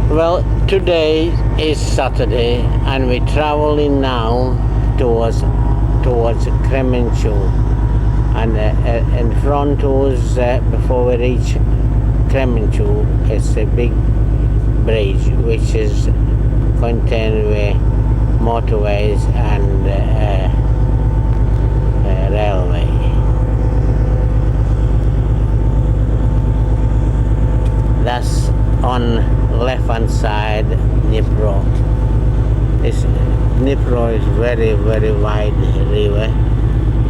Well, today is Saturday, and we're traveling now towards Kremenchuk. And in front of us, before we reach Kremenchuk, is a big bridge which is contained with motorways and railway. That's on left hand side Dnipro. This Dnipro is very wide river,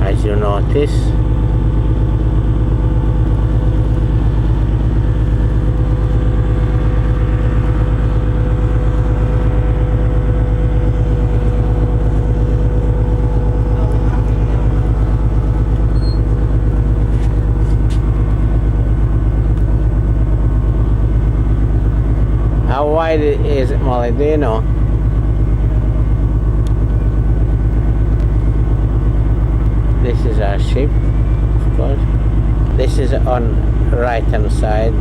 as you notice. How wide is it, Molly? Do you know? This is our ship, of course. This is on right hand side.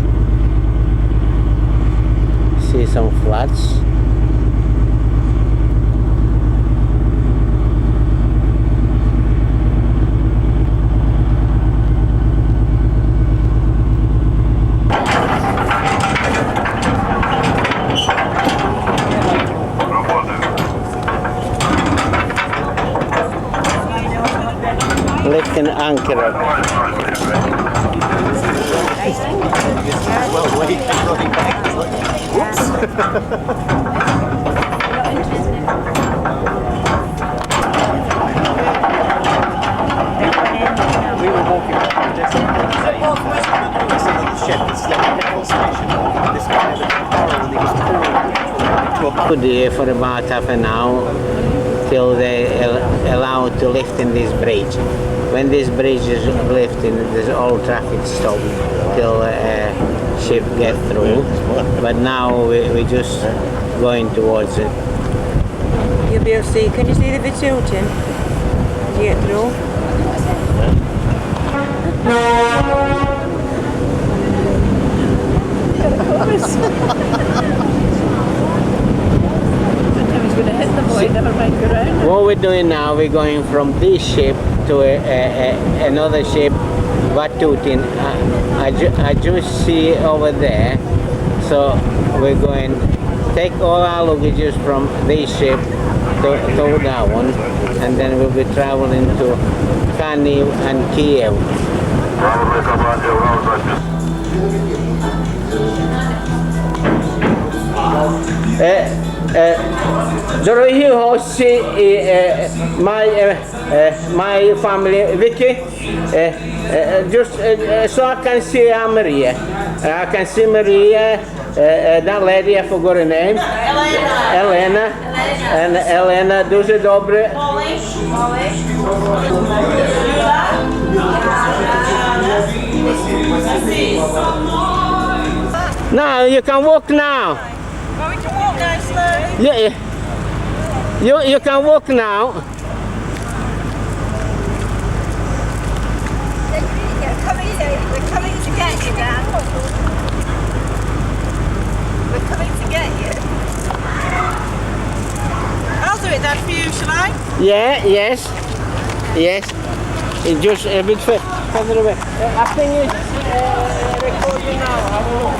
See some flats. Lifting anchor up. We were walking up the desert. It's a little shed, it's like a petrol station. This guy had a barrel and he was pouring petrol into a Good here for about half an hour till they allow to lift in this bridge. When this bridge is lifting, there's all traffic stop till ship get through. But now we're just going towards it. You'll be able to see, can you see the Vitutin as you get through? What we're doing now, we're going from this ship to another ship, Vatutin. I just see over there. So we're going take all our luggages from this ship to that one, and then we'll be traveling to Kharkiv and Kiev. Дорогі гості і my family, Vicky, just so I can see Maria. I can see Maria, that lady, I forgot her name. Elena. And Elena, дуже добре. Now you can walk now. Well, we can walk now slowly. Yeah, you can walk now. They're coming to get you, Dan. They're coming to get you. I'll do it, Dad, for you, shall I? Yeah, yes. It's just a bit further away. I think it's recording now. Have a look.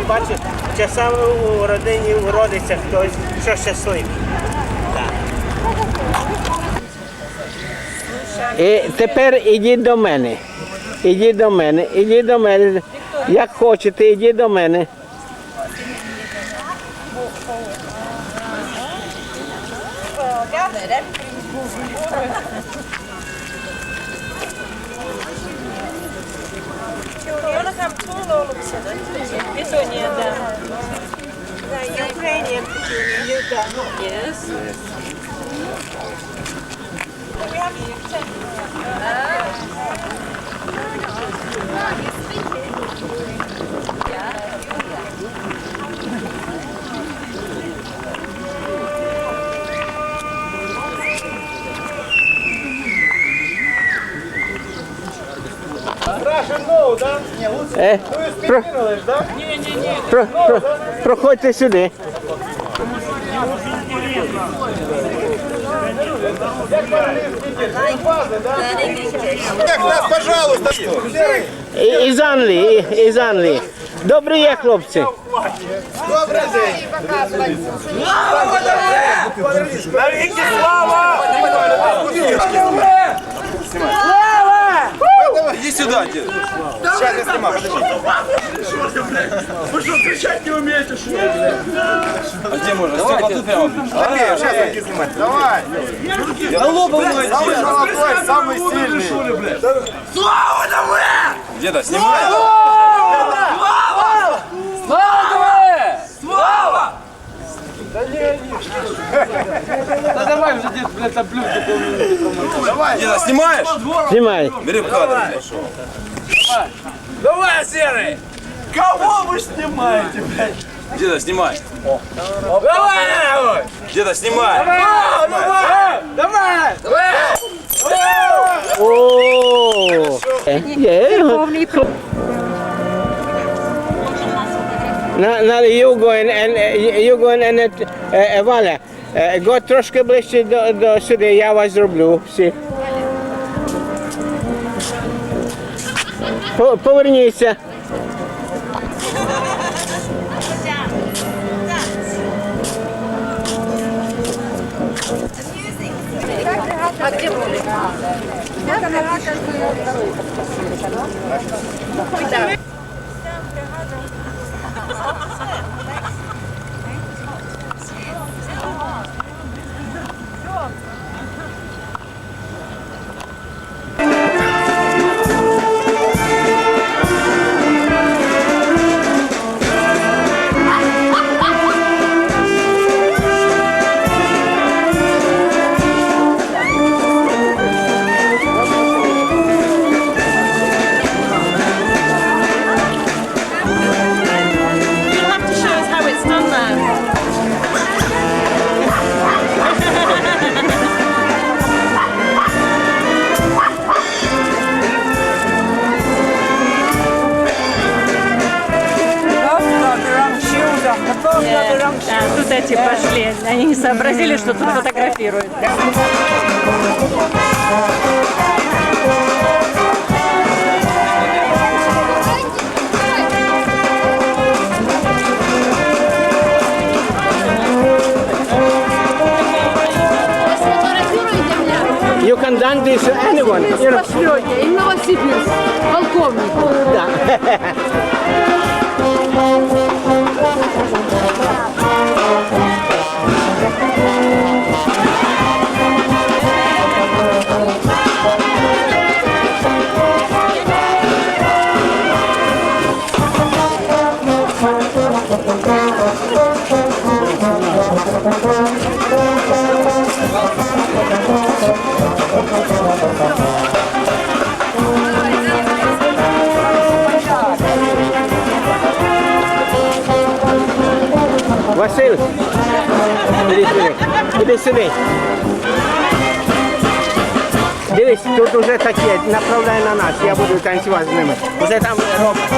Бачиш, часами у родині уродиться хтось, що щасливий. І тепер ідіть до мене. Ідіть до мене. Як хочете, ідіть до мене. You want to come tall all of a sudden? Petunia down. The Ukrainian Petunia, you got, yes. Проходьте сюди. Пожалуйста. Із Англії. Добрі є, хлопці. Добрий день. Иди сюда, дед. Сейчас я снимаю. Вы что, кричать не умеете, что ли? А где можно? Степа, тут прямо. Сейчас я снимать. Давай. Да лобом мой Самый золотой, самый сильный. Слава давай! Деда, снимай. Слава! Слава! Слава! Да давай уже, дед, блядь, там плюс. Давай. Деда, снимаешь? Знімай. Бери в кадр. Давай, Серый! Кого вы снимаете, блядь? Деда, снимай. Давай, давай! Деда, снимай. Давай! Давай! Давай! О! Є. Повний про... Now you go and Валя, го трошки ближче до сюди, я вас зроблю всіх. Поверніться. Да, тут эти пошли. Они не сообразили, что тут фотографируют. You can done this to anyone. You know. Пошлете, и в Новосибирск, полковник. Василь, іди сюди. Іди сюди. Дивись, тут уже таке, направляй на нас, я буду танцювати з ними. Уже там роблять.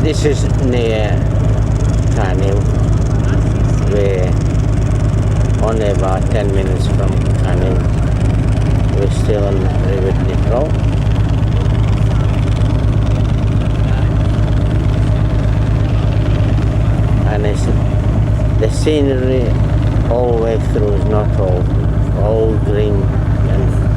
This is near Kaniv. We're only about 10 minutes from Kaniv. We're still on River Dnipro. And the scenery all the way through is not all green and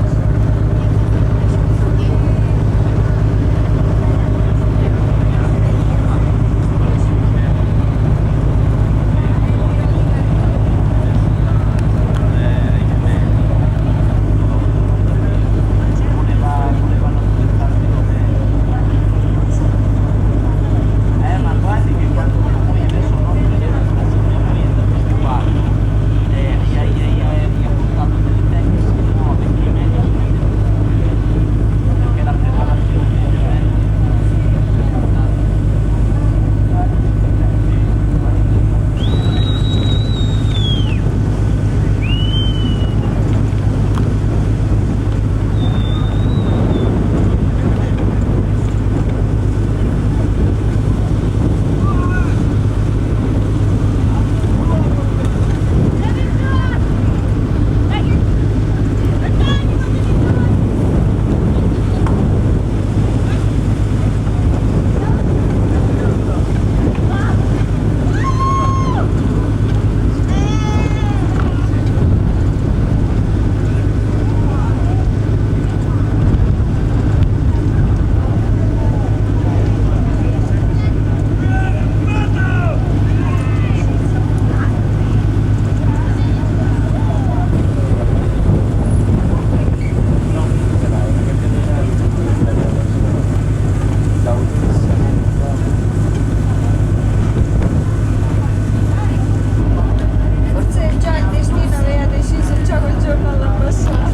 Forse già il destino aveva deciso già quel giorno alla passata.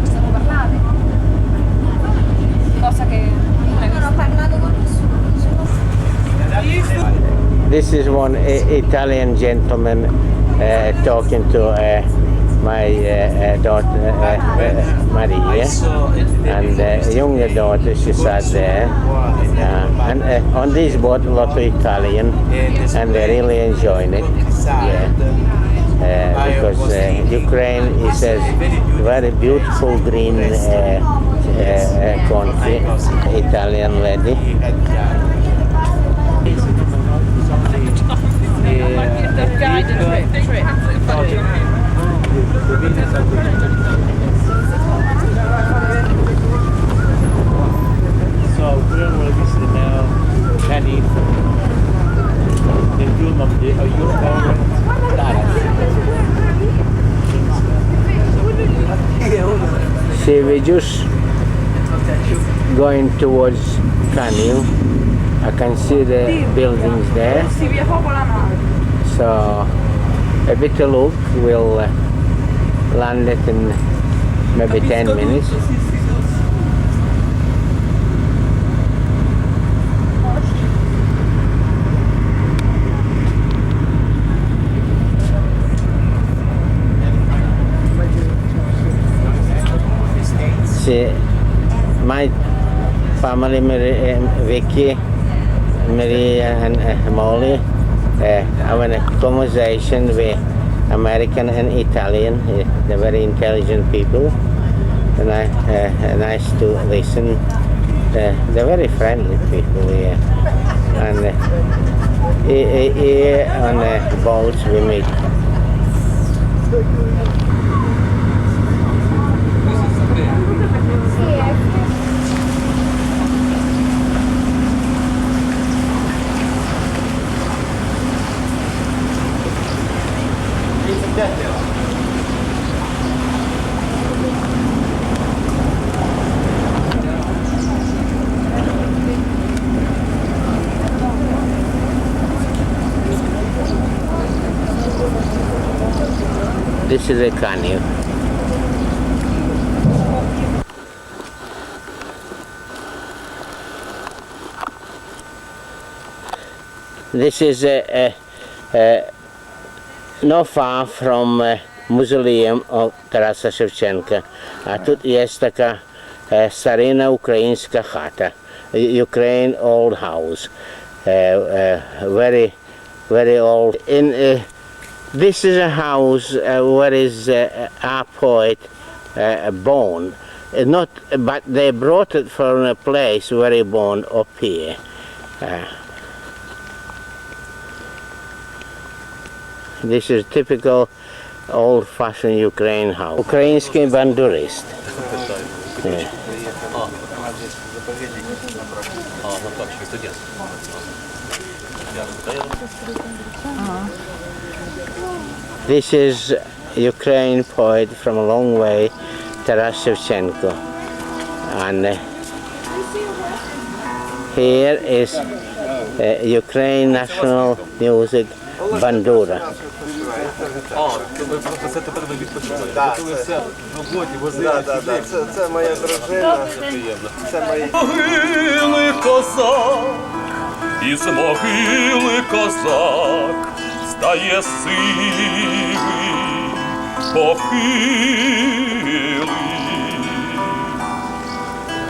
Stiamo parlando? Cosa che non ho parlato con nessuno. this is one Italian gentleman talking to my daughter Maria, and younger daughter, she sat there, and on this boat a lot of Italian, and they're really enjoying it. Yeah. Because Ukraine is a very beautiful green country, Italian lady. So quello l'ho visto now, Kenny, nel giorno a See, we're just going towards Kaniv. I can see the buildings there. So a bit of look, we'll land it in maybe 10 minutes. See, my family, Vicky, Maria and Molly, having a conversation with American and Italian. They're very intelligent people, and nice to listen. They're very friendly people here. And here on the boats we meet. This is a canyon. This is not far from Mausoleum of Тараса Шевченка. А тут есть така старинна українська хата, Ukraine old house, very old. This is a house where is our poet born. Not, but they brought it from a place where he born up here. This is typical old-fashioned Ukraine house. Український бандурист. This is Ukraine poet from a long way, Taras Shevchenko. And here is Ukraine national music, Bandura. Просто це тепер ви відпочиваєте. Ви все в роботі, возили. Це моя дружина. Це мої. Могили козак, із могили козак, стає сивий, похилий,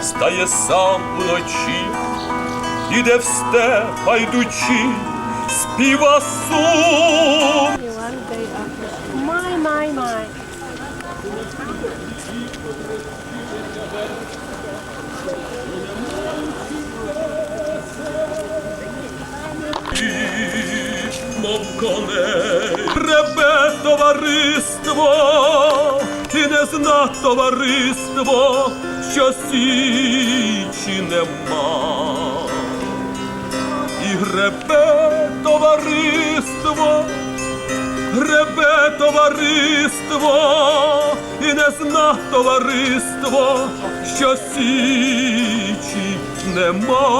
стає сам вночі, іде в степ, а йдучи, співа сум. My. Мов коней реве товариство, і не зна товариство, що січі нема. І гребе товариство, і не зна товариство, що січі нема.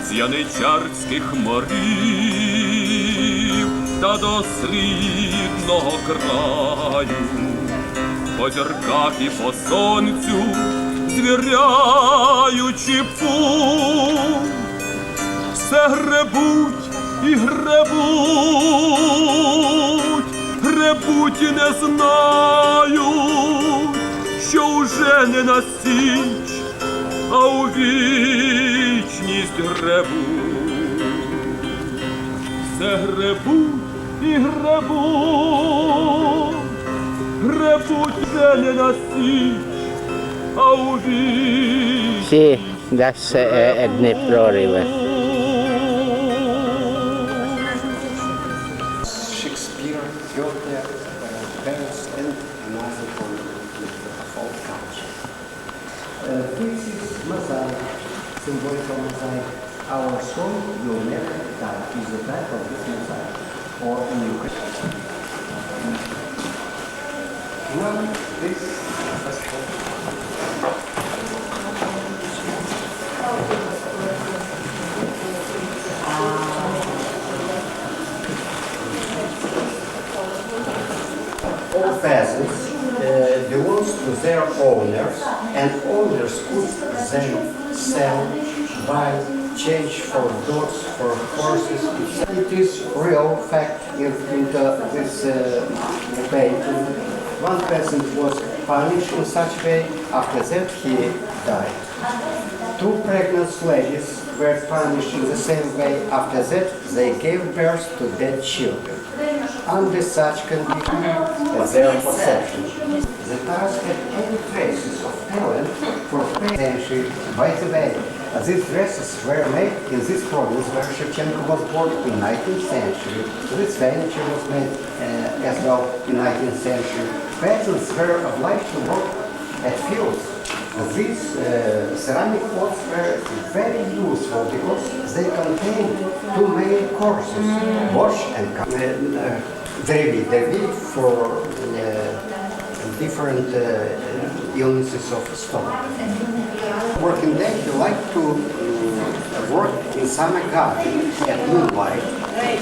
З яничарських морів та до срібного краю, по зірках і по сонцю, звіряючи путь, все гребуть і гребуть і не знають, що уже не на січ, а у вічність гребуть. Все гребуть і гребуть вже не на січ, а у вічність. See, that's Dnipro River. Shakespeare, Goethe, Paris, and another from of all culture. This is mosaic, symbolical mosaic. Our soul will never die is the type of this mosaic, or in Ukraine. Now, this all peasants belongs to their owners, and owners could then sell, buy, change for dogs, for horses. It is real fact in this painting. One peasant was punished in such way. After that, he died. Two pregnant ladies were punished in the same way. After that, they gave birth to dead children. Under such conditions, their possession. The Taras had any traces of talent for century. By the way, these dresses were made in this province where Shevchenko was born in 19th century. This furniture was made as well in 19th century. Peasants were obliged to work at fields. These ceramic pots were very useful because they contained two main courses, wash and drevi for different illnesses of stomach. Working day, he liked to work in summer garden at moonlight.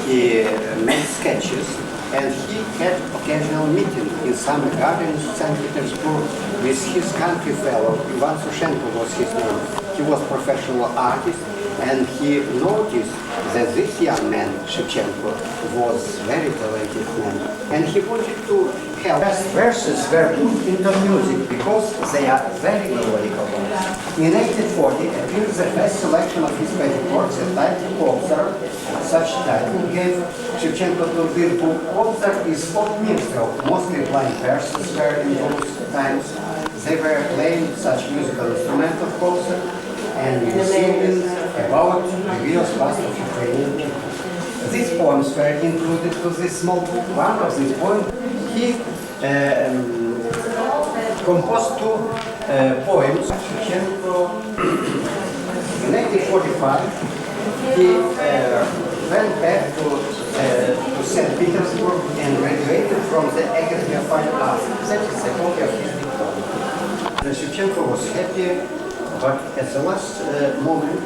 He made sketches And he had occasional meeting in summer garden in St. Petersburg with his country fellow. Ivan Sushenko was his name. He was professional artist, and he noticed that this young man, Shevchenko, was very talented man. And he wanted to help. Best verses were put into music because they are very melodical. In 1840 appears the first selection of his painting works, a title Kobzar. Such title gave Shevchenko to this book. Kobzar is folk minstrel. Mostly blind persons were in those times. They were playing such musical instruments of Kobzar and singing about the various past of Ukrainian people. These poems were included to this small book. One of these poems, he composed two poems. Shevchenko, in 1845, he went back to St. Petersburg and graduated from the Academy of Fine Arts. That is a copy of his diploma. Shevchenko was happy, but at the last moment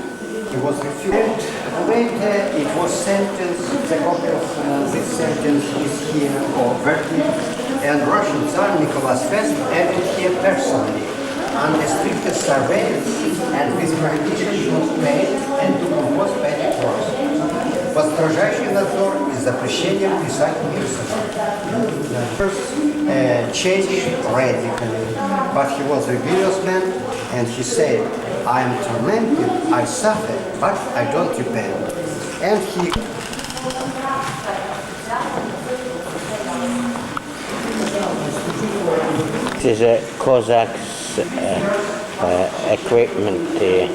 he was refused. And later it was sentenced, the copy of this sentence is here, or verdict, and Russian Tsar Nicholas I added here personally, under strictest surveillance and with prohibition to paint and to compose painted works. Под строжайший надзор и запрещением писать персонал. First changed radically, but he was a rebellious man, and he said, I am tormented, I suffer, but I don't repent. And he This is a Cossacks equipment here.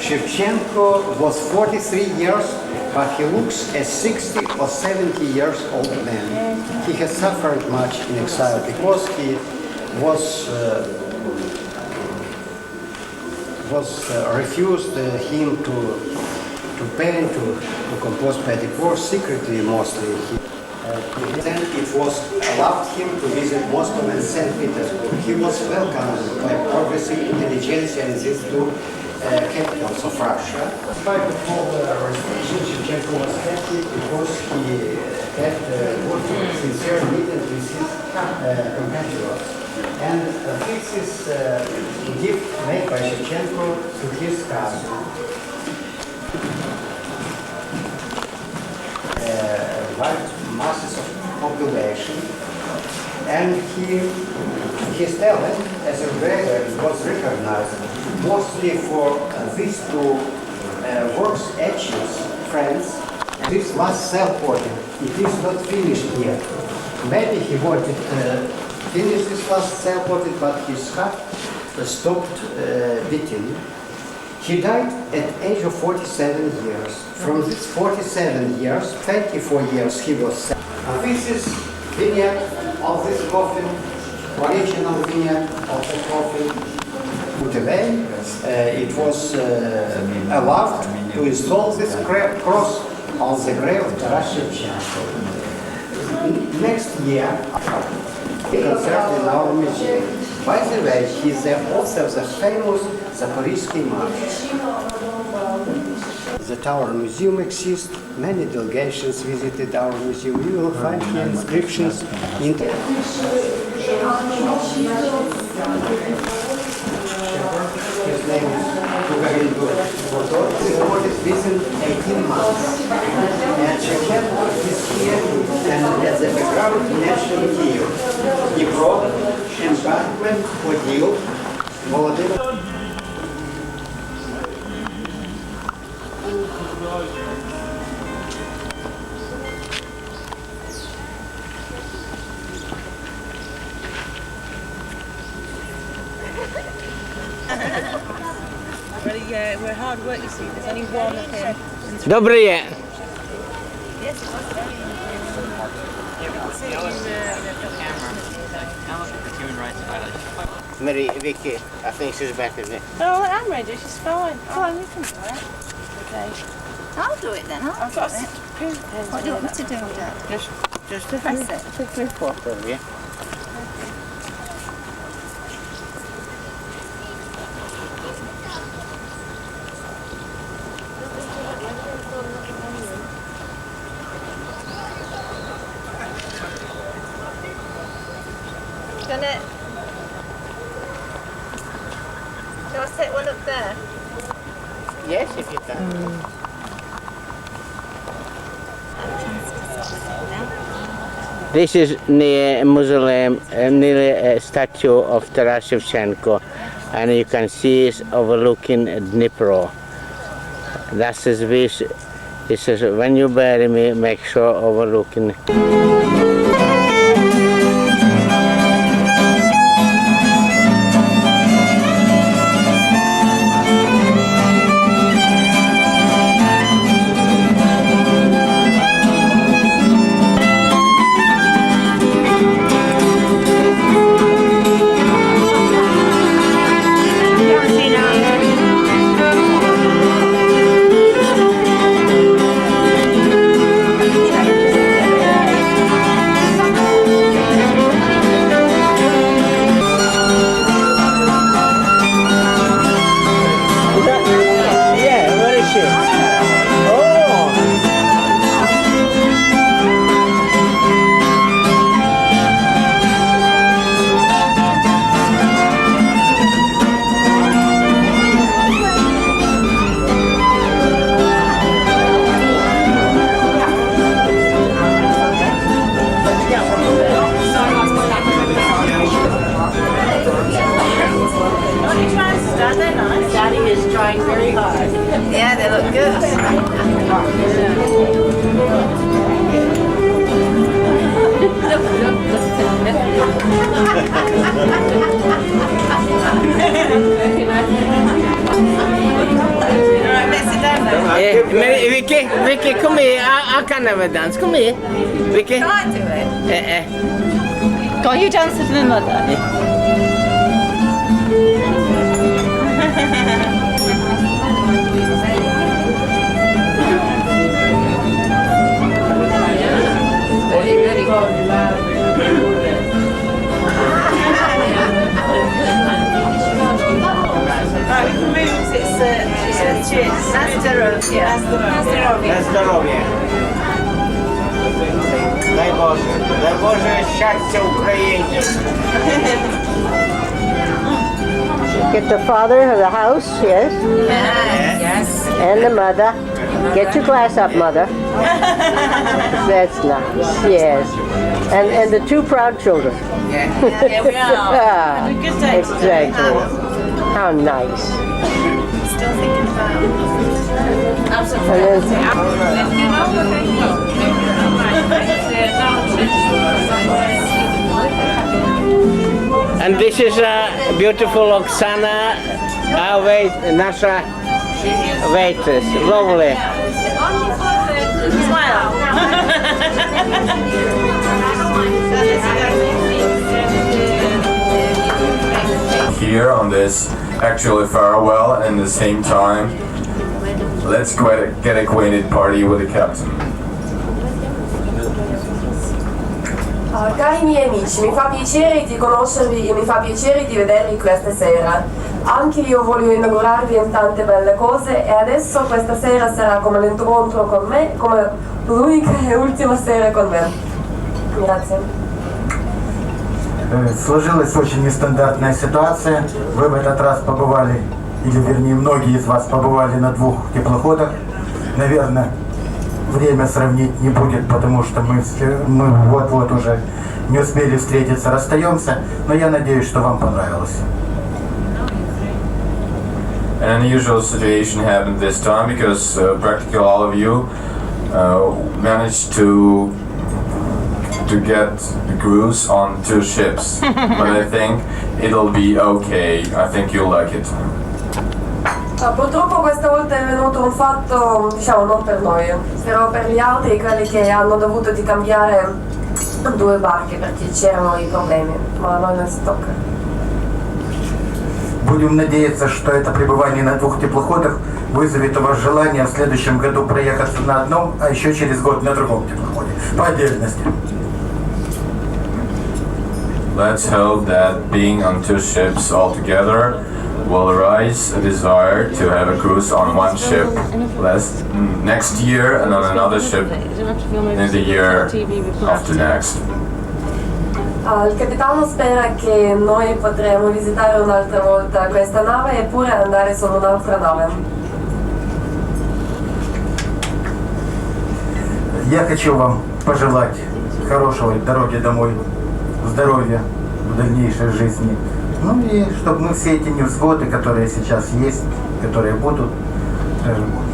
Shevchenko was 43 years, but he looks a 60 or 70 years old man. He has suffered much in exile because he was refused him to paint, to compose painted works secretly mostly. Then it was allowed him to visit Moscow and St. Petersburg. He was welcomed by progressive intelligentsia in these two capitals of Russia. Despite the whole restriction, Shevchenko was happy because he had good, sincere meetings with his compatriots. And this is a gift made by Shevchenko to his cousin. Large masses of population, and his talent as a writer was recognized mostly for these two works, etchings, friends. This was self-portrait. It is not finished yet. Maybe he wanted to finish this last self-portrait, but his heart stopped beating. He died at the age of 47 years. From these 47 years, 24 years he was sad. This is vignette of this coffin, original vignette of the coffin. Today, it was allowed to install this cross on the grave of Taras Shevchenko. Next year, he concert in our museum. By the way, he is the author of the famous Zaporizhsky March. The Tower Museum exists. Many delegations visited our museum. You will find here inscriptions in his name is Tugarin This work is within 18 months. And Shevchenko is here and at the background National Kyiv. Dnipro, embankment, Podil, Volodymyr. We're hard work, you see. There's only one of him. Dobry je. Yes, it was very Yeah, we can see it in the camera. Now look at the human rights violation. Mary, Vicky, I think she's better than me. Oh, I'm ready. She's fine. Fine, we can do it. Okay. I'll do it then. I've got a pin. What do you want me to do with that? Just Press it. take 3 photos of you. Done it. Shall I set one up there? Yes, if you can. This is near Mausoleum, near a statue of Taras Shevchenko, and you can see it's overlooking Dnipro. That's his wish. He says, when you bury me, make sure overlooking. Yeah, they look good. Vicky, come here. I can never dance. Come here. Vicky. Can't do it. Go on, you dance with my mother. Здоров'я. Дай Боже. Дай Боже щастя Україні. Get the father of the house, yes. Yes. And the mother. Get your glass up, mother. That's nice, yes. And the 2 proud children. Yeah, we are. Ah, Have a good day. exactly. How nice. Still thinking about it. And this is beautiful Oksana, naша waitress, lovely. Smile. Here on this actually farewell and at the same time, let's get acquainted party with the captain. Cari miei amici, mi fa piacere di conoscervi e mi fa piacere di vedervi questa sera. Anche io voglio inaugurarvi in tante belle cose e adesso questa sera sarà come l'incontro con me, come l'unica e ultima sera con me. Grazie. Сложилась очень нестандартная ситуация. Вы в этот раз побывали, или вернее многие из вас побывали на 2 теплоходах. Наверное, время сравнить не будет, потому что мы вот-вот уже не успели встретиться, расстаемся. Но я надеюсь, что вам понравилось. An unusual situation happened this time because practically all of you managed to get the cruise on 2 ships. But I think it'll be okay. I think you'll like it. Purtroppo questa volta è venuto un fatto, diciamo, non per noi, però per gli altri, quelli che hanno dovuto di cambiare 2 barche perché c'erano i problemi, ma a noi non si tocca. Будем надеяться, что это пребывание на двух теплоходах вызовет у вас желание в следующем году проехаться на одном, а еще через год на другом теплоходе, по отдельности. Let's hope that being on two ships altogether will arise a desire to have a cruise on one ship next year and on another ship in the year after next. Il capitano spera che noi potremo visitare un'altra volta questa nave e pure andare su un'altra nave. Я хочу вам пожелать хорошей дороги домой, здоровья в дальнейшей жизни. Ну и чтобы мы все эти невзгоды, которые сейчас есть, которые будут,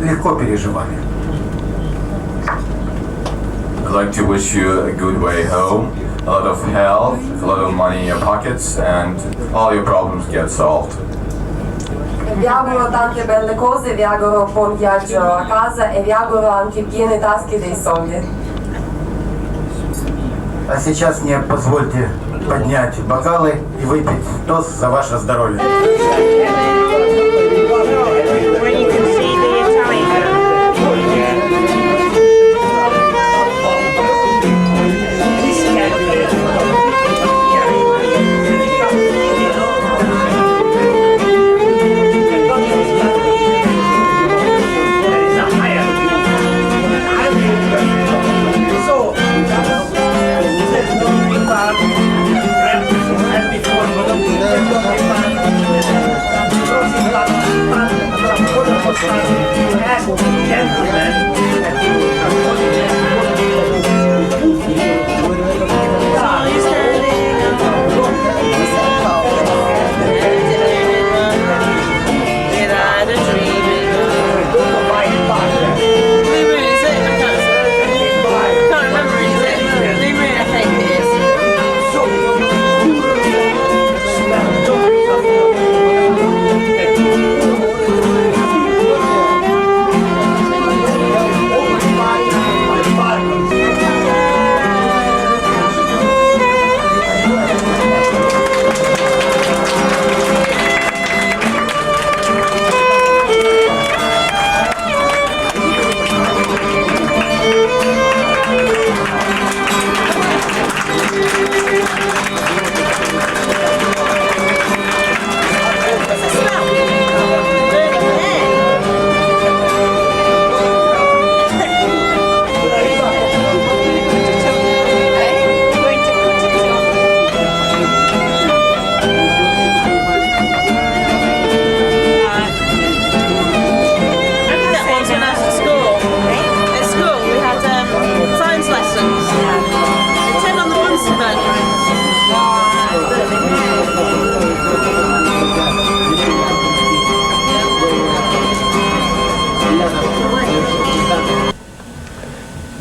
легко переживали. I'd like to wish you a good way home, a lot of health, a lot of money in your pockets, and all your problems get solved. Vi auguro tante belle cose, vi auguro un buon viaggio a casa e vi auguro anche piene tasche dei soldi. А сейчас мне позвольте поднять бокалы и выпить тост за ваше здоровье.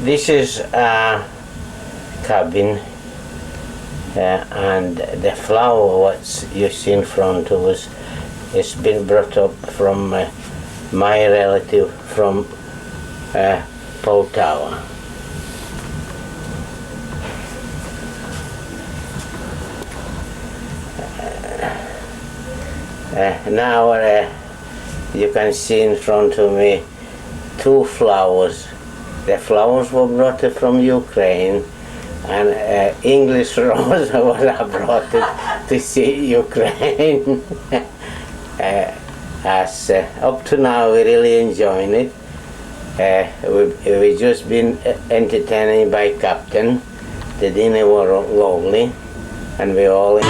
This is a cabin and the flower what you see in front of us has been brought up from my relative from Poltava. Now you can see in front of me two flowers. The flowers were brought from Ukraine, and English rose was brought to see Ukraine. As up to now, we really enjoying it. We just been entertained by Captain. The dinner was lovely, and we all.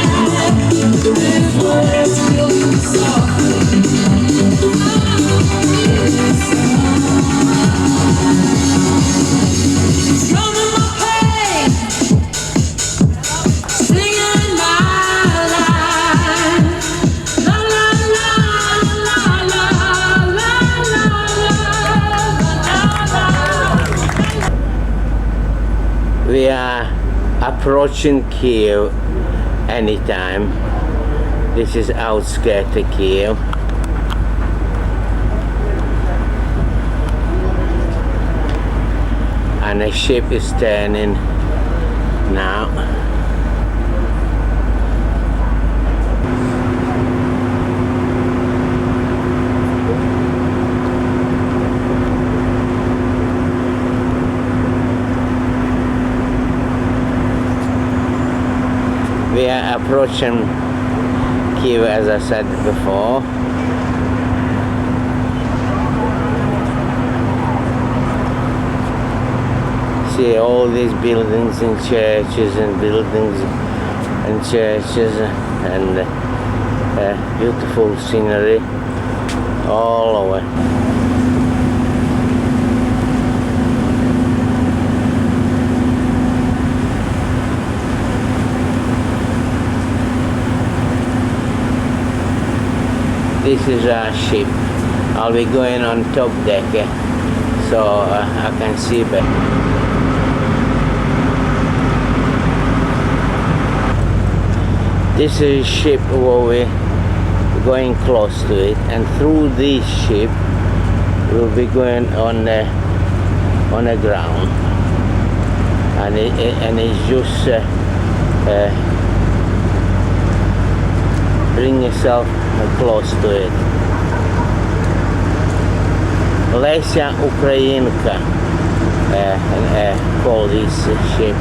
We are approaching Kiev anytime. This is outskirts of Kiev. And a ship is turning now. are approaching Kiev, as I said before. See all these buildings and churches and buildings and churches and beautiful scenery all over. This is our ship. I'll be going on top deck, so I can see better. This is a ship where we're going close to it, and through this ship we'll be going on the ground, and it's just bring yourself close to it. Lesia Ukrainka call this ship.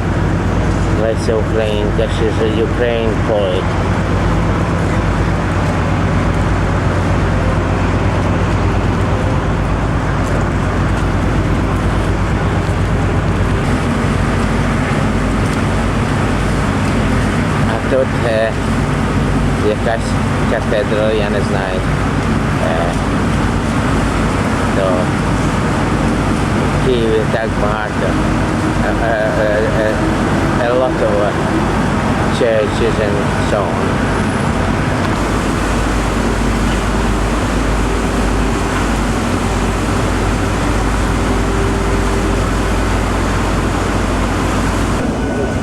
Lesia Ukrainka, she's a Ukraine poet. А тут якась катедра, я не знаю. То в Києві так багато. A lot of churches and so on.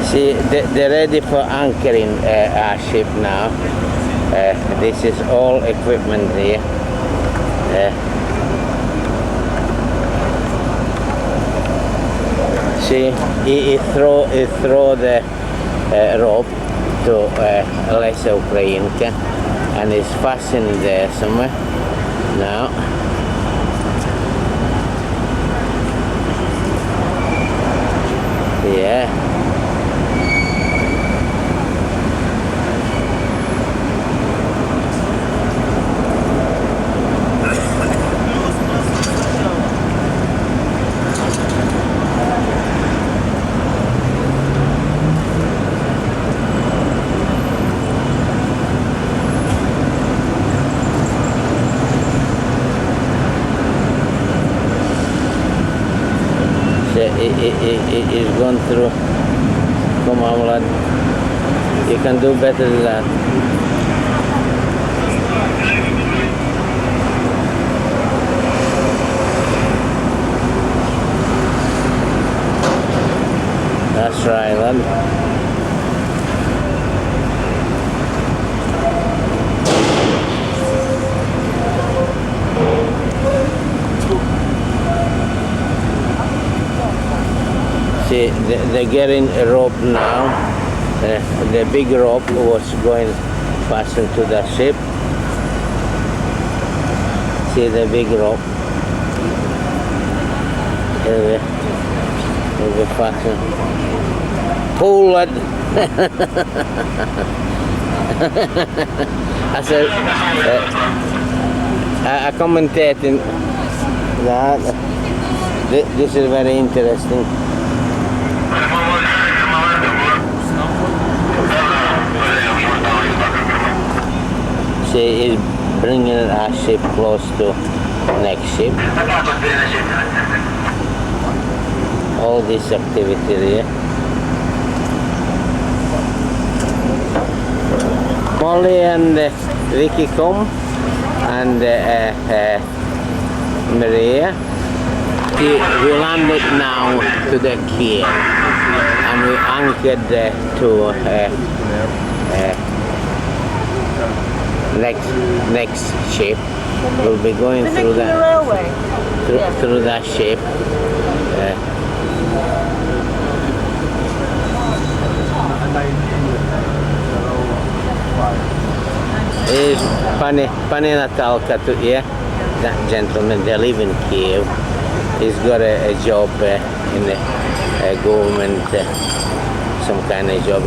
See, they're ready for anchoring our ship now. This is all equipment here. See, he throw the rope to Lesia Ukrainka, and it's fastened there somewhere now. Yeah. It's gone through. Come on, lad. You can do better than that. That's right, lad. See, they're getting a rope now. The big rope was going fastened to the ship. See the big rope. Here we fasten. Pull it. I said, I commentating that. This is very interesting. See, he's bringing our ship close to the next ship. All this activity here. Molly and Vicky come, and Maria. We landed now to the quay, and we anchored to next ship. We'll be going through the railway. Through that ship. Is Pani Natalka to here? That gentleman, they live in Kiev. He's got a job in the government, some kind of job.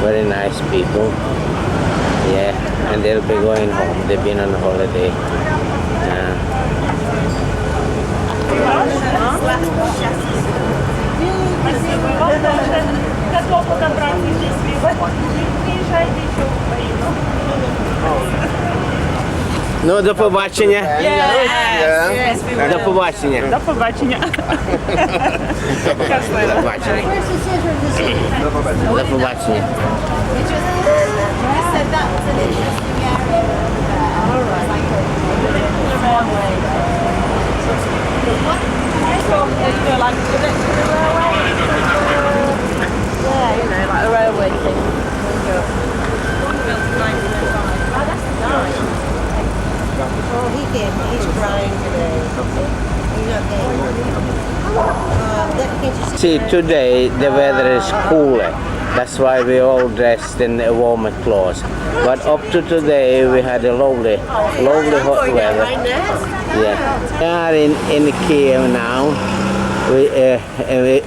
very nice people. Yeah, and they'll be going home. They've been on holiday. Ну, до побачення. До побачення. До побачення. До побачення. До побачення. Oh, he did. He's crying today. He's not getting See, today the weather is cooler. That's why we all dressed in warmer clothes. But up to today we had a lovely hot weather. Yeah. We are in Kiev now.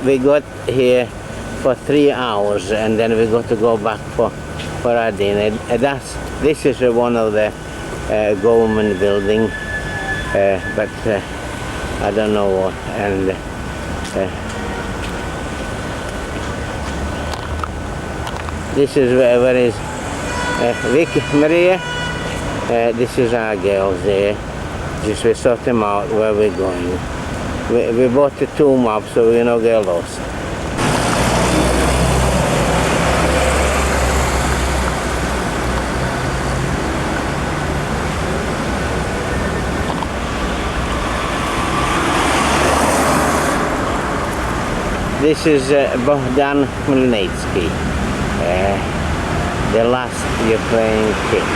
We got here for 3 hours and then we got to go back for our dinner. This is one of the government building, but I don't know what. And this is where is Vicky, Maria. This is our girls there. Just we sort them out where we're going. We bought the 2 maps so we don't get lost. This is Bohdan Khmelnytsky, the last Ukrainian king.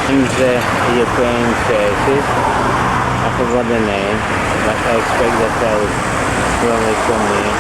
And the Ukrainian churches, I forgot the name, but I expect that they'll probably come here.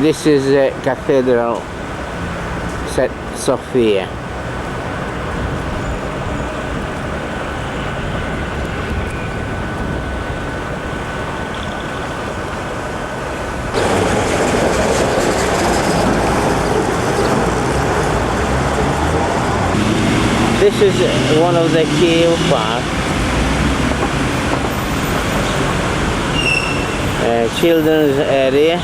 This is Cathedral St. Sophia. This is one of the Kiev parks. Children's area.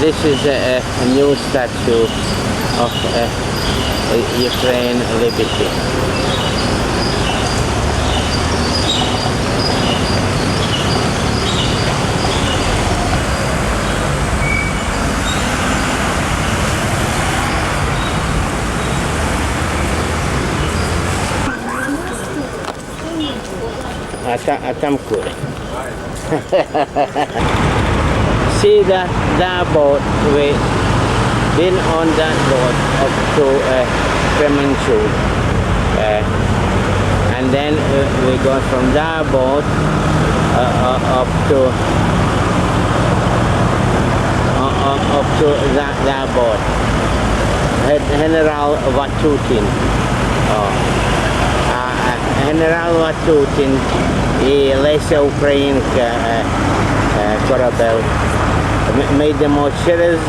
This is a new statue of Ukraine liberty. А там кури. See that boat, we've been on that boat up to Kremenchuk, and then we go from that boat up to that boat, General Vatutin. General Vatutin і Леся Українка корабель. Ми йдемо через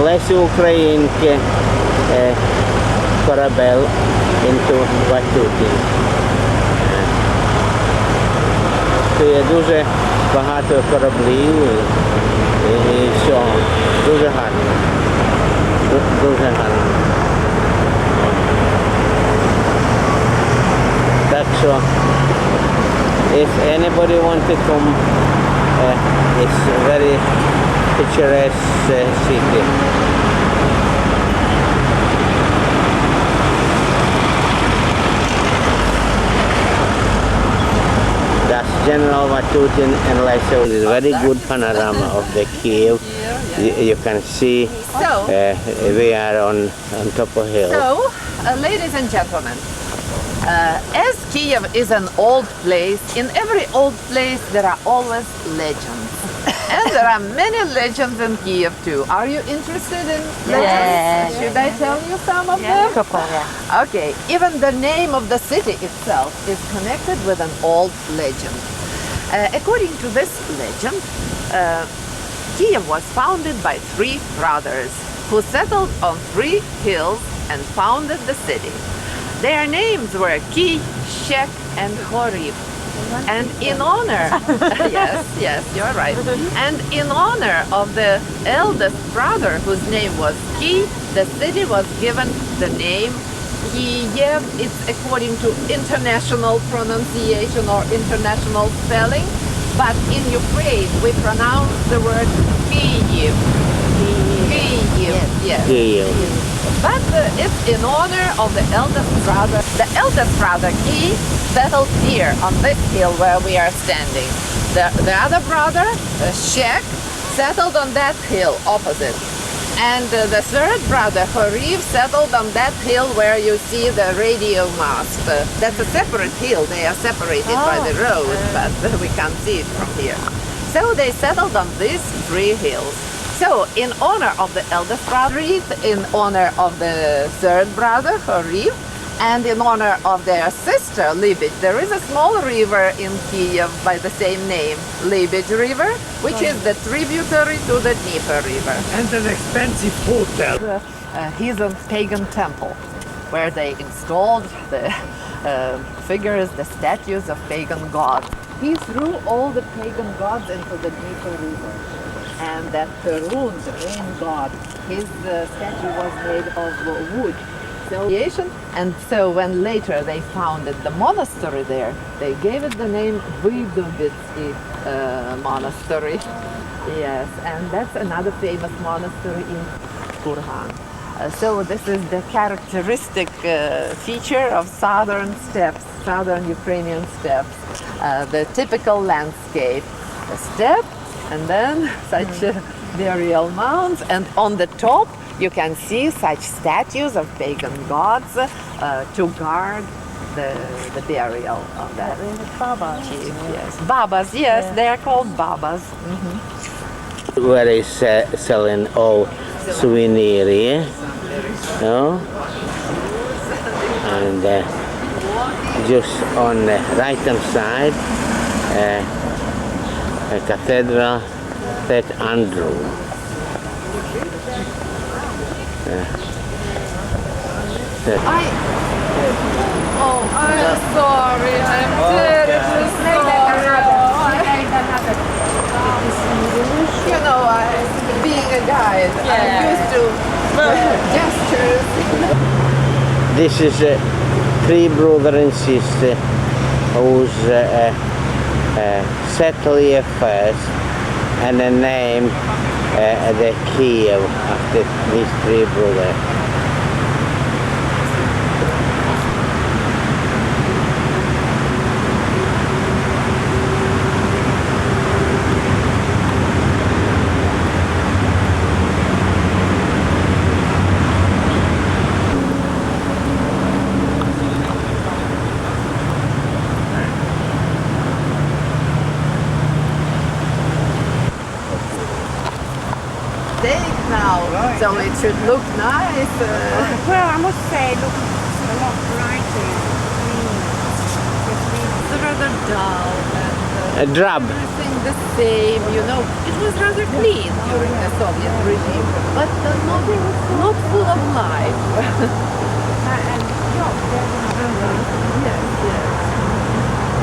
Лесю Українки корабель into Vatutin. Тут є дуже багато кораблів і всього. Дуже гарно. Дуже гарно. Так що, if anybody want to come, it's a very picturesque city. That's General Vatutin and Lysa. It's a very good panorama of the Kiev. You can see we are on top of a hill. So, ladies and gentlemen, as Kiev is an old place, in every old place there are always legends. And there are many legends in Kiev too. Are you interested in legends? Yes. Should I tell you some of them? Okay, even the name of the city itself is connected with an old legend. According to this legend, Kiev was founded by 3 brothers who settled on 3 hills and founded the city. Their names were Ki, Shek, and Khoriv. And in honor, yes, you're right. And in honor of the eldest brother, whose name was Ki, the city was given the name Kiev. It's according to international pronunciation or international spelling. But in Ukraine, we pronounce the word Kyiv. Kyiv, yes. Kiev. But it's in honor of the eldest brother. The eldest brother, Ki, settled here on this hill where we are standing. The other brother, Shek, settled on that hill opposite. And the third brother, Khoriv, settled on that hill where you see the radio mast. That's a separate hill. They are separated by the road, but we can't see it from here. So they settled on these 3 hills. So, in honor of the eldest brother, in honor of the third brother, Khoriv, and in honor of their sister, Libij, there is a small river in Kiev by the same name, Libij River, which is the tributary to the Dnieper River. And an expensive hotel. He's a pagan temple where they installed the figures, the statues of pagan gods. He threw all the pagan gods into the Dnieper River. And that Perun, the rain god, his statue was made of wood. And so when later they founded the monastery there, they gave it the name Vidovitsky Monastery. Yes, and that's another famous monastery in Kurgan. So this is the characteristic feature of southern steppes, southern Ukrainian steppes, the typical landscape, a steppe, and then such burial mounds, and on the top you can see such statues of pagan gods to guard the burial of that Babas. chief. Yes, babas. Yes, they are called babas. Where is selling all souvenirs, no? And just on the right hand side, a cathedral, St. Andrew. I'm sorry. I'm terribly sorry. You know, being a guide, I'm used to gestures. This is 3 brother and sister who's settled here first, and the name the Kiev after these 3 brothers. Now, so it should look nice. Well, I must say, it looks a lot brighter. It's rather dull and Drab. everything the same, you know. It was rather clean during the Soviet regime, but not full of life. Yes.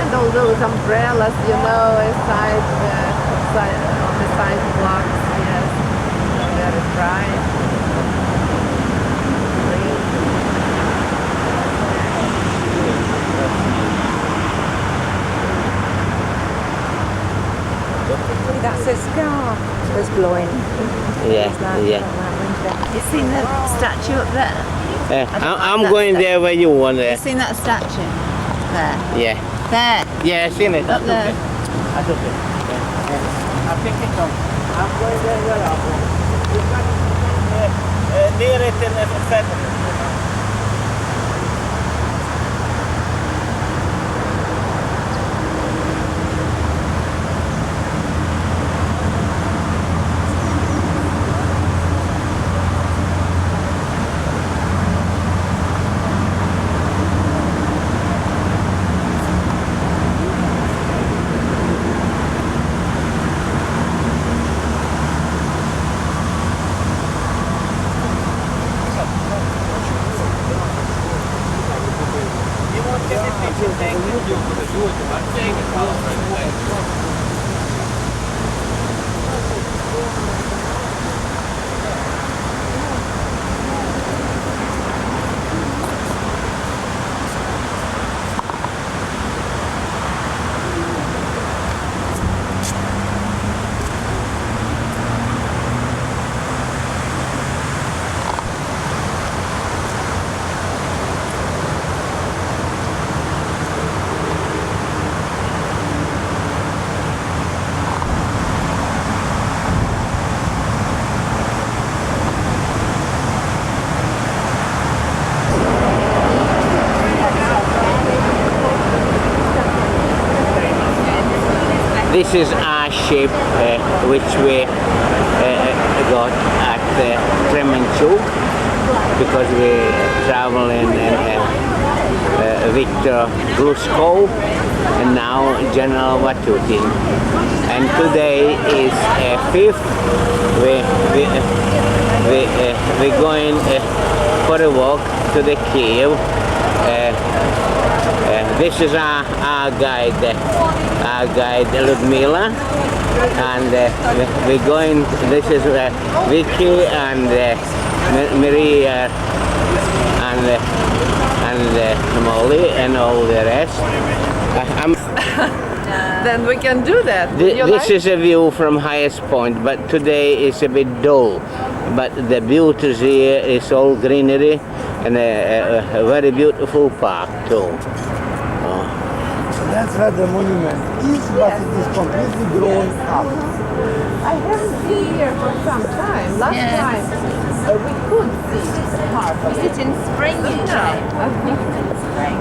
And all those umbrellas, you know, inside on the sidewalks. Yes, very bright. That's a scarf that's blowing. Yeah, yeah. You seen the statue up there? I'm going there where you want You there. seen that statue? There. Yeah. There. Yeah, I seen it. Up there. I took it. Yeah. I picked it up. I'm going there where I want. Near it in the center. This is our ship which we got at Kremenchuk because we travel in Viktor Gluskov and now General Vatutin. And today is 5th. We're going for a walk to the Kiev. This is our guide Ludmila, and we're going. This is Vicky and Maria and Molly and all the rest. Then we can do that. This is a view from highest point, but today is a bit dull. But the beauty here is all greenery and a very beautiful park too. That's where the monument is, but it is completely grown up. I haven't been here for some time. Last time we could see part of it. Is it in spring usually? Spring.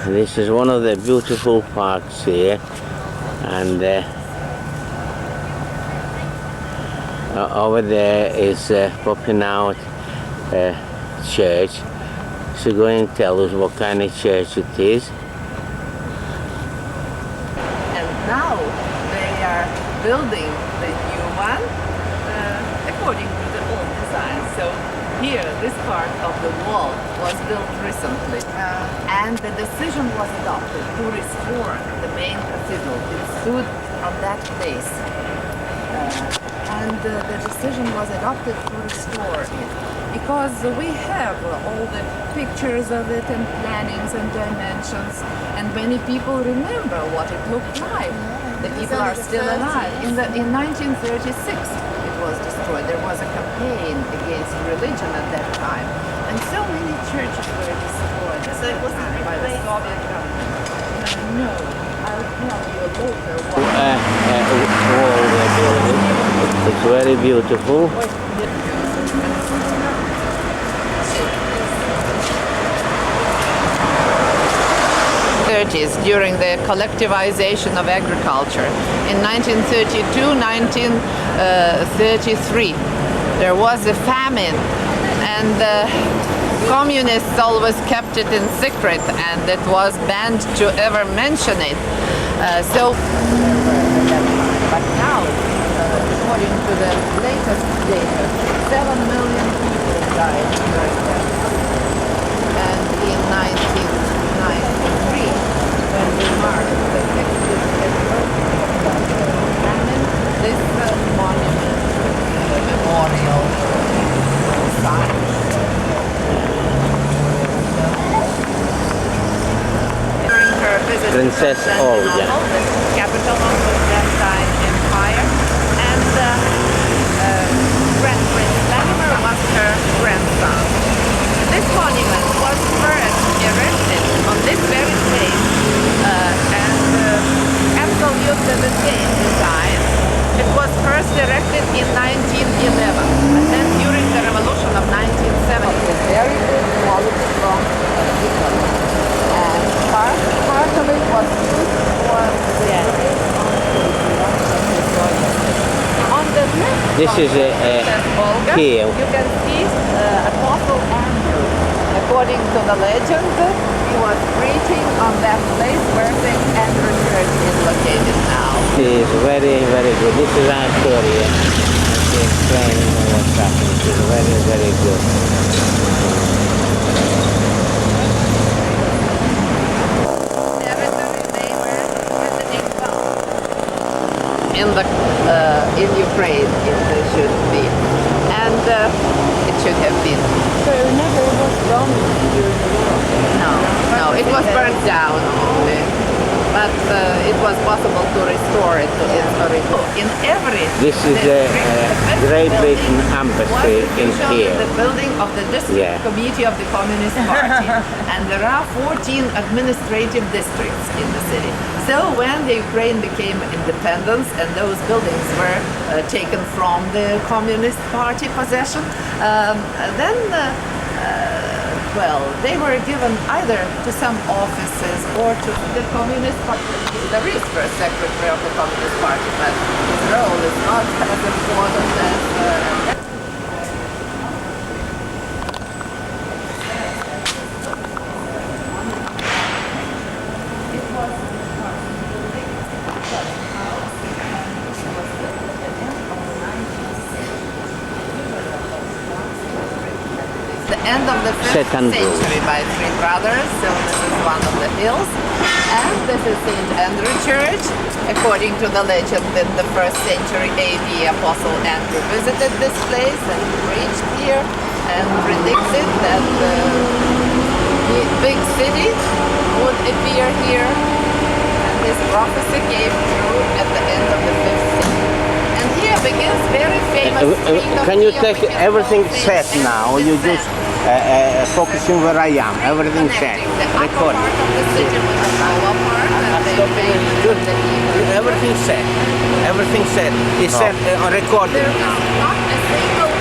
This is one of the beautiful parks here, and over there is popping out church. So go and tell us what kind of church it is. And now they are building the new one according to the old design. So here, this part of the wall was built recently, and the decision was adopted to restore the main cathedral. It stood on that place, and the decision was adopted to restore it because we have all the pictures of it and plannings and dimensions, and many people remember what it looked like. The people are still alive. In 1936, it was destroyed. There was a campaign against religion at that time, and so many churches were destroyed at that time by the Soviet government. No, I'll tell you later Wall they're building. It's very beautiful. During the collectivization of agriculture. In 1932, 1933, there was a famine, and communists always kept it in secret, and it was banned to ever mention it. But now, according to the latest data, 7 million people died during that time. And in 1993, when we marked the 60th anniversary of that famine, this monument, memorial sign, during her visit Princess to Olga, the capital of the Byzantine Empire, and Grand Prince Vladimir was her grandson. This monument was first erected on this very place and absolutely the same design. It was first erected in 1911, and then during the revolution of 1970, very good quality from Italy. And part of it was used for the on the left This is a Olga, Kiev. you can see Apostle Andrew. According to the legend, he was preaching on that place where St. Andrew Church is located now. It is very, very good. This is our story. She explaining what's happening. It's very, very good. In Ukraine, it should be, and it should have been. So it never was done during the war? No, it was burnt down only, but it was possible to restore it to its original. In every This is the Great Britain Embassy in here. Kiev. The building of the district Yeah. committee of the Communist Party, and there are 14 administrative districts in the city. So when the Ukraine became independent and those buildings were taken from the Communist Party possession, then well, they were given either to some offices or to the Communist Party. There is first secretary of the Communist Party, but his role is not as important as end of the 5th century by three brothers, so this is one of the hills, and this is St. Andrew Church. According to the legend, in the 1st century AD, Apostle Andrew visited this place and preached here and predicted that the big city would appear here, and his prophecy came true at the end of the 5th century. And here begins very famous Can you take everything set now? You just focusing where I am. Everything set. Record. Everything set. Everything set. It's set on recording There is now. not a single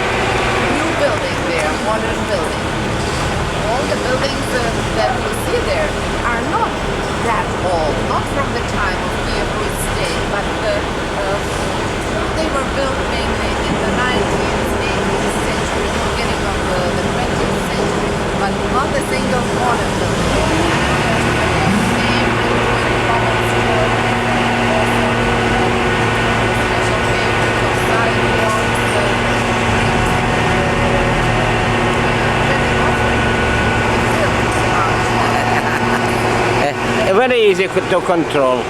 new building there, modern building. All the buildings that you see there are not that old, not from the time of Kiev Rus state, but they were built mainly in the 19th, 18th century, beginning of the 20th century, but not a single modern building. Very easy to control.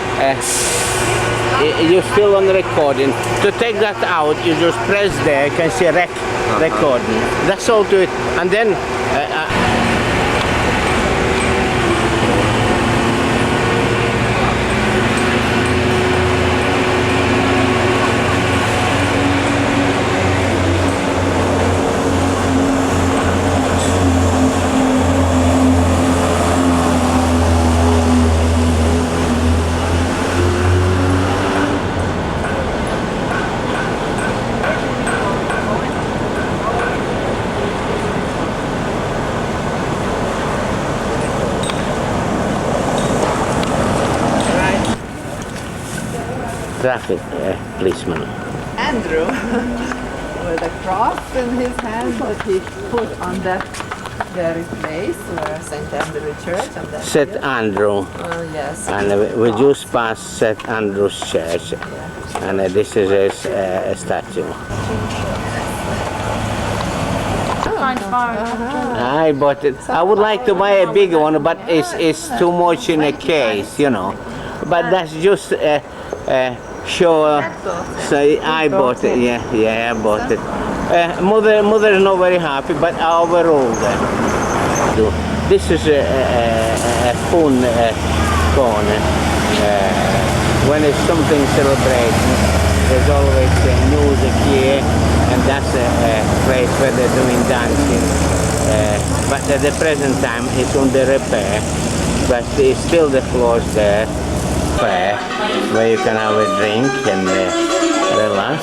You're still on recording. To take that out, you just press there. You can see recording. That's all to it. And then traffic policeman. Andrew, with a cross in his hand that he put on that very place where St. Andrew Church and then St. here. Andrew. Yes. And we just passed St. Andrew's Church, and this is a statue. I bought it. I would like to buy a bigger one, but it's too much in a case, you know. But that's just show. So I bought it. Yeah, I bought it. Mother is not very happy, but overall, this is a fun corner. When it's something celebrating, there's always music here, and that's a place where they're doing dancing. But at the present time, it's under repair, but it's still the floors there, where you can have a drink and relax.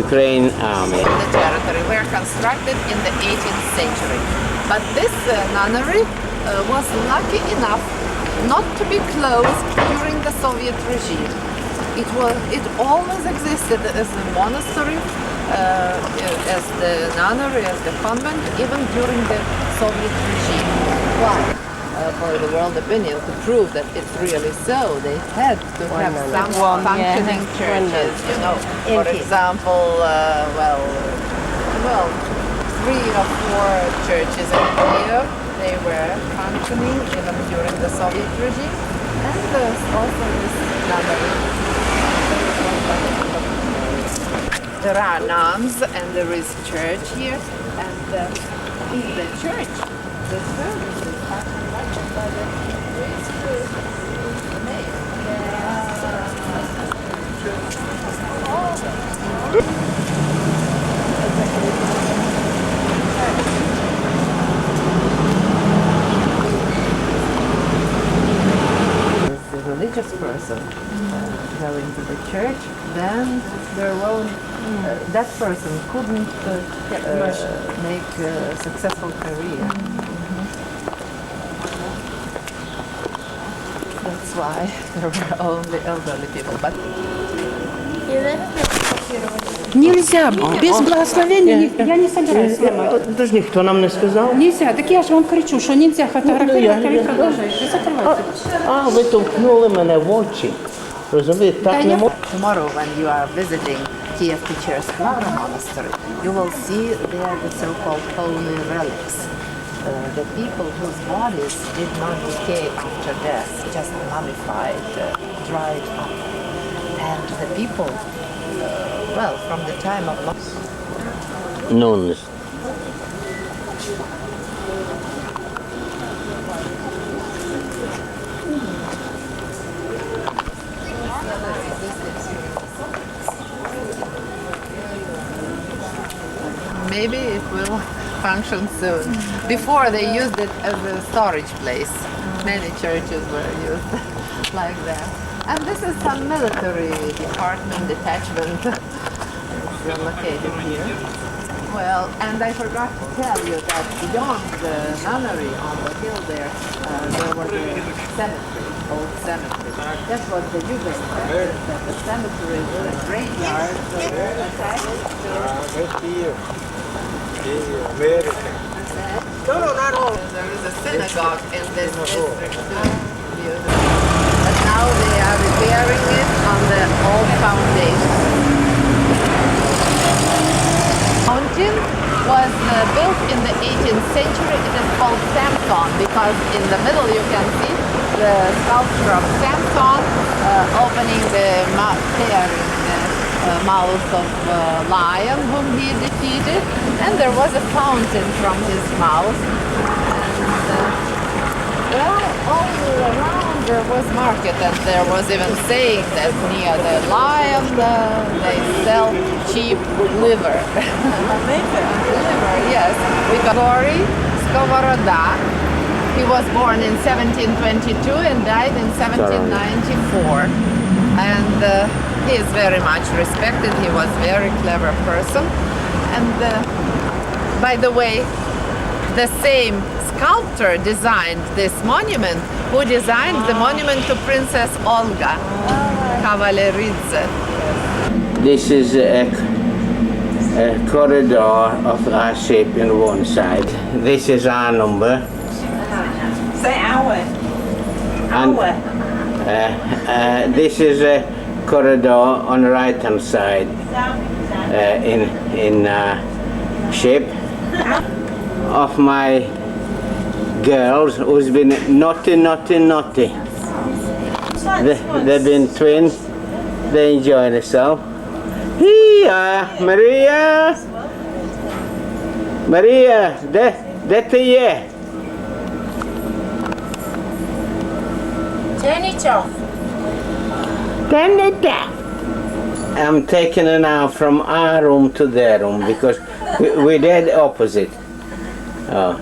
Ukraine army. The territory were constructed in the 18th century. But this nunnery was lucky enough not to be closed during the Soviet regime. It always existed as a monastery, as the nunnery, as the convent, even during the Soviet regime. Why? For the world opinion, to prove that it's really so, they had to have some functioning churches, you know. For example, well, 3 or 4 churches in Kiev, they were functioning even during the Soviet regime, and also this nunnery. There are nuns and there is church here, and in the church, the services are conducted by the priest the religious person going to the church, then their own that person couldn't make a successful career. That's why there were only elderly people. But Нельзя, без благословения, я не собираюсь снимать. Даже никто нам не сказал. Нельзя, так я же вам кричу, что нельзя фотографировать, а вы продолжаете. Закрывайте. Ви толкнули мене в очі. Розумієте, так не можна. tomorrow, when you are visiting Kiev Teacher's Clara Monastery, you will see there the so-called holy relics. The people whose bodies did not decay after death, just mummified, dried up. And the people, well, from the time of Nuns. maybe it will function soon. Before they used it as a storage place. Many churches were used like that. And this is some military department, detachment located here. Well, and I forgot to tell you that beyond the nunnery on the hill there was a cemetery, old cemetery. That's what the Yugoslav said, that the cemetery was a graveyard attached to... There is a synagogue in this district too. But now they are repairing it on the old foundation. Mountain was built in the 18th century. It is called Samson because in the middle you can see the sculpture of Samson opening the tearing the mouth of lion whom he defeated, and there was a fountain from his mouth. Well, all around there was market, and there was even saying that near the lion they sell cheap liver. Liver, yes. We got Grigori Skovoroda. He was born in 1722 and died in 1794. And he is very much respected. He was a very clever person. And by the way, the same sculptor designed this monument who designed the monument to Princess Olga Kavaleridze. This is a corridor of our ship in one side. This is our number. Say our. And this is a corridor on the right hand side in ship of my girls who's been naughty. They've been twins. They enjoy themselves. Here, Maria. Maria, that's a yeah. Turn it off. Turn it off. I'm taking her now from our room to their room because we're dead opposite. Oh.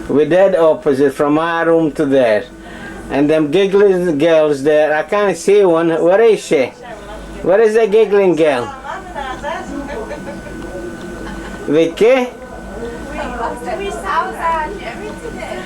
We're dead opposite from our room to theirs. And them giggling girls there, I can't see one. Where is she? Where is the giggling girl? Vicky? We saw that every today.